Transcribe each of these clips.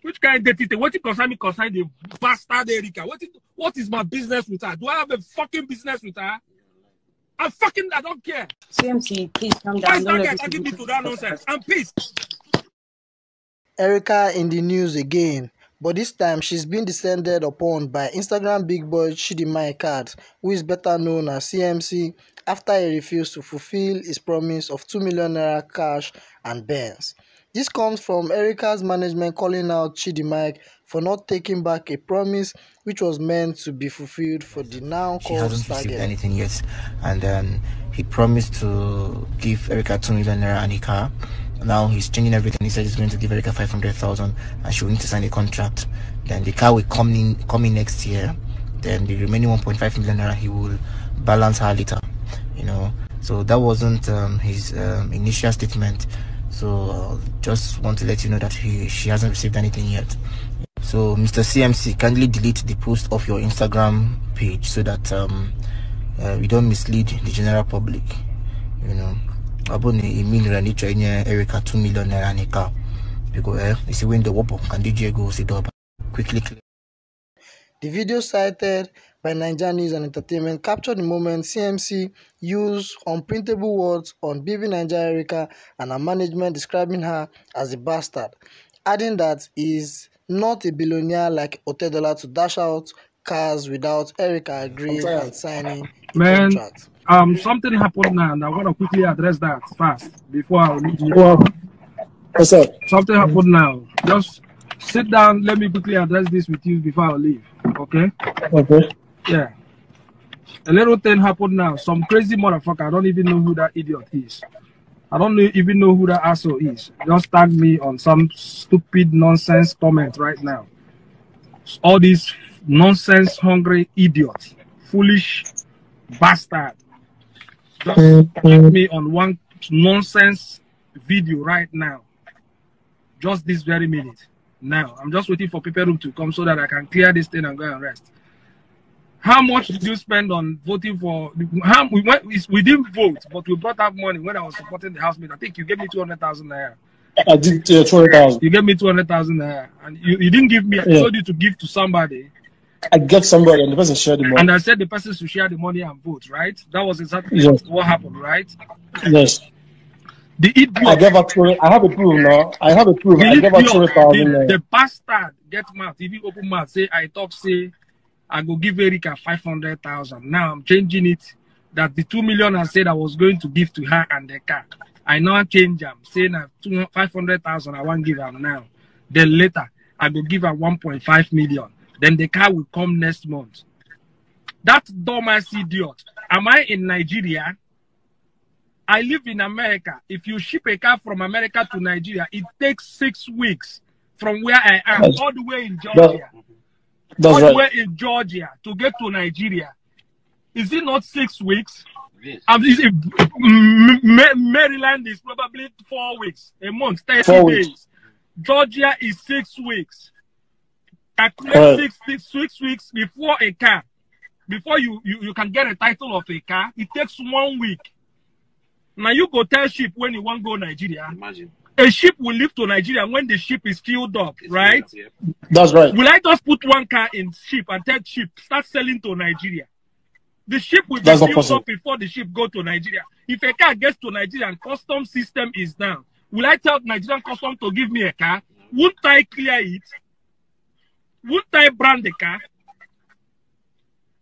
Which kind of dirty thing? What it concern me concern the bastard Erica? What is my business with her? Do I have a fucking business with her? I don't care. CMC, please calm down. Why is that guy taking me to that nonsense? I'm pissed. Erica in the news again, but this time she's been descended upon by Instagram big boy Chidi Mike, who is better known as CMC, after he refused to fulfill his promise of 2 million naira cash and Benz. This comes from Erica's management calling out Chidi Mike for not taking back a promise which was meant to be fulfilled for the now She called hasn't received Stargate. anything yet, and he promised to give Erica 2 million naira and a car. Now he's changing everything. He said he's going to give Erica 500,000 and she will need to sign a contract. Then the car will come in next year. Then the remaining 1.5 million naira he will balance her later. You know, so that wasn't his initial statement. So just want to let you know that she hasn't received anything yet. So Mr. CMC, kindly delete the post of your Instagram page so that we don't mislead the general public. You know, Aboni Erica 2 million naira and a car. Because it's a window whoop and DJ go sit up quickly. The video cited by Nigeria News and Entertainment captured the moment CMC used unprintable words on BB Nigeria Erica and her management describing her as a bastard, adding that he is not a billionaire like Otedola to dash out cars without Erica agreeing and signing a contract. Something happened now, and I want to quickly address that fast before I leave you. What's up? Something happened now. Just sit down. Let me quickly address this with you before I leave. Okay? Okay. Yeah. A little thing happened now. Some crazy motherfucker. I don't even know who that idiot is. I don't even know who that asshole is. Just tag me on some stupid nonsense comment right now. All these nonsense hungry idiots, foolish bastard. Just tag me on one nonsense video right now. Just this very minute. Now, I'm just waiting for Paper Room to come so that I can clear this thing and go and rest. How much did you spend on voting for? We didn't vote, but we brought up money when I was supporting the housemate. I think you gave me 200,000 naira. I did 200,000. You gave me 200,000 naira, and you didn't give me. I told you to give to somebody. I get somebody, and the person shared the money. And I said the person should share the money and vote, right? That was exactly what happened, right? Yes. The idiot. I gave her 20. I have a proof now. I have a proof. I gave her 20,000. The bastard get mouth. If you open mouth, say I talk, say I go give Erica 500,000. Now I'm changing it. That the 2 million I said I was going to give to her and the car, I now change them, saying 500,000 I won't give her now. Then later I go give her 1.5 million. Then the car will come next month. That dumbass idiot. Am I in Nigeria? I live in America. If you ship a car from America to Nigeria, it takes 6 weeks from where I am, all the way in Georgia. All the way in Georgia to get to Nigeria. Is it not 6 weeks? Yes. Maryland is probably 4 weeks, a month, 30 days. Georgia is 6 weeks. Calculate 6 weeks before a car. Before you can get a title of a car, it takes 1 week. Now you go tell ship when you want to go Nigeria. Imagine. A ship will leave to Nigeria when the ship is filled up, right? That's right. Will I just put one car in ship and tell ship start selling to Nigeria? The ship will be filled up before the ship go to Nigeria. If a car gets to Nigeria and custom system is down, will I tell Nigerian custom to give me a car? Wouldn't I clear it? Wouldn't I brand the car?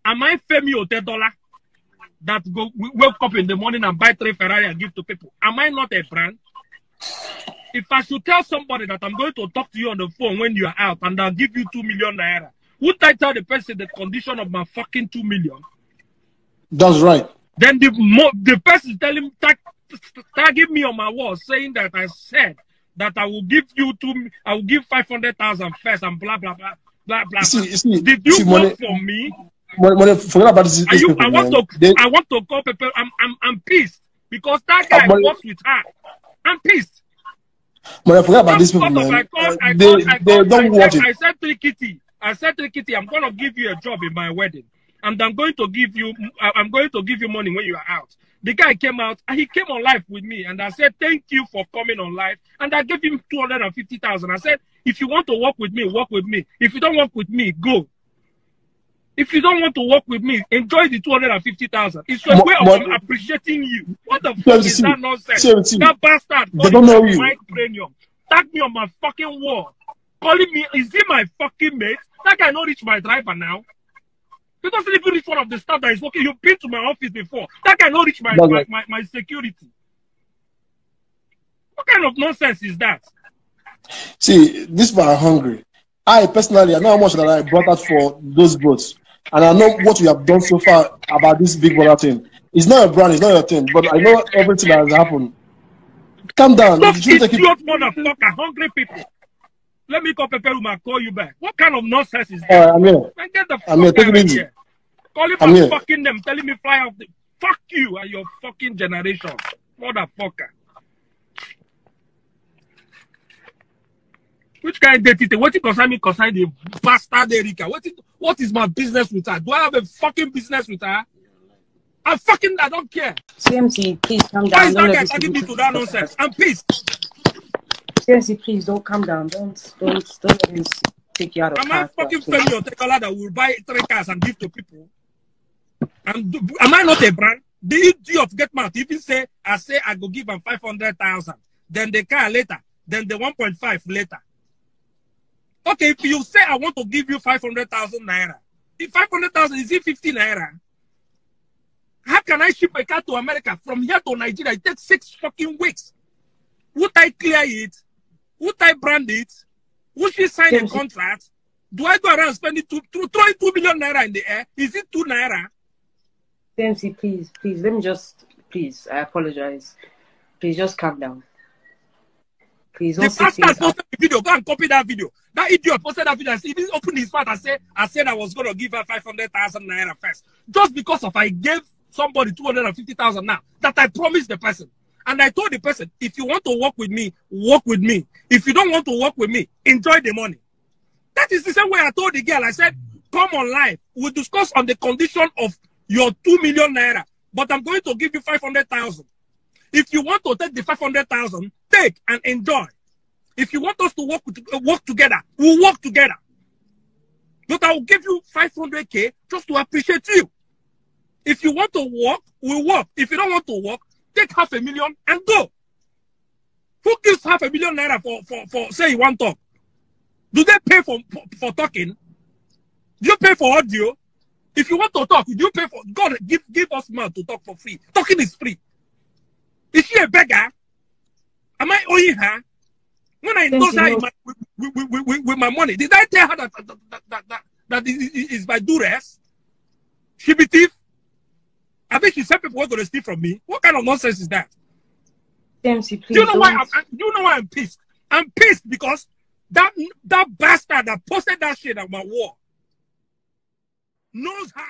Am I Femi Otedola that go wake up in the morning and buy 3 Ferrari and give to people? Am I not a brand? If I should tell somebody that I'm going to talk to you on the phone when you are out and I'll give you 2 million naira, would I tell the person the condition of my fucking 2 million? That's right. Then the person telling tagging me on my wall saying that I said that I will give you I will give 500,000 first and blah blah blah blah blah. Did you vote for me? Forget about this. I want to call people. I'm pissed because that guy works with her. I'm pissed. But I forgot about this people, man. They don't watch it. I said to Kitty, I'm gonna give you a job in my wedding, and I'm going to give you money when you are out. The guy came out and he came on live with me, and I said, thank you for coming on live. And I gave him 250,000. I said, if you want to work with me, work with me. If you don't work with me, go. If you don't want to work with me, enjoy the 250,000. It's a way of appreciating you. What the fuck is that nonsense? That bastard they don't know you. Premium. Tag me on my fucking wall. Calling me, is he my fucking mate? That guy not reach my driver now. He doesn't even reach one of the staff that is working. You've been to my office before. That guy not reach my security. What kind of nonsense is that? See, this man are hungry. I personally, I know how much that I brought out for those boats. And I know what we have done so far about this Big Brother thing. It's not a brand, it's not your thing, but I know everything that has happened. Calm down. Those idiot motherfucker, hungry people. Let me call Peperuma, call you back. What kind of nonsense is that? I'm here. Man, get the fuck I'm here. Take it easy. Here. Calling my fucking them, telling me fly off the... Fuck you and your fucking generation. Motherfucker. Which kind of dirty? What you concern me concern the bastard Erica? What is my business with her? Do I have a fucking business with her? I don't care. CMC, please calm down. Why is that guy tagging me to that nonsense? I'm pissed. CMC, please don't calm down. Don't let me take you out of character. Am I fucking Femi or Tekola that will buy 3 cars and give to people? Am I not a brand? The idiot get mad. If you say I go give them 500,000, then the car later, then the 1.5 later. Okay, if you say I want to give you 500,000 naira, if 500,000 is it 50 naira? How can I ship a car to America from here to Nigeria? It takes 6 fucking weeks. Would I clear it? Would I brand it? Would she sign a contract? Do I go around spending throwing 2 million naira in the air? Is it 2 naira? CMC, please, let me please, I apologize. Please just calm down. Please don't. The pastor posted the video. Go and copy that video. That idiot posted that video. He didn't open his mouth and say, I said I was going to give her 500,000 naira first. Just because of I gave somebody 250,000 now, that I promised the person. And I told the person, if you want to work with me, work with me. If you don't want to work with me, enjoy the money. That is the same way I told the girl. I said, come on live. We'll discuss on the condition of your 2 million naira. But I'm going to give you 500,000. If you want to take the 500,000, take and enjoy. If you want us to work together, we'll work together. But I will give you 500K just to appreciate you. If you want to work, we'll work. If you don't want to work, take 500,000 and go. Who gives 500,000 naira for say you want to talk? Do they pay for talking? Do you pay for audio? If you want to talk, do you pay for... God, give us mouth to talk for free. Talking is free. Is she a beggar? Am I owing her? When I endorse her with my money, did I tell her that is by duress? She be thief? I bet she said people were going to steal from me. What kind of nonsense is that? CMC, please. Do you know why I'm pissed? I'm pissed because that bastard that posted that shit on my wall knows her.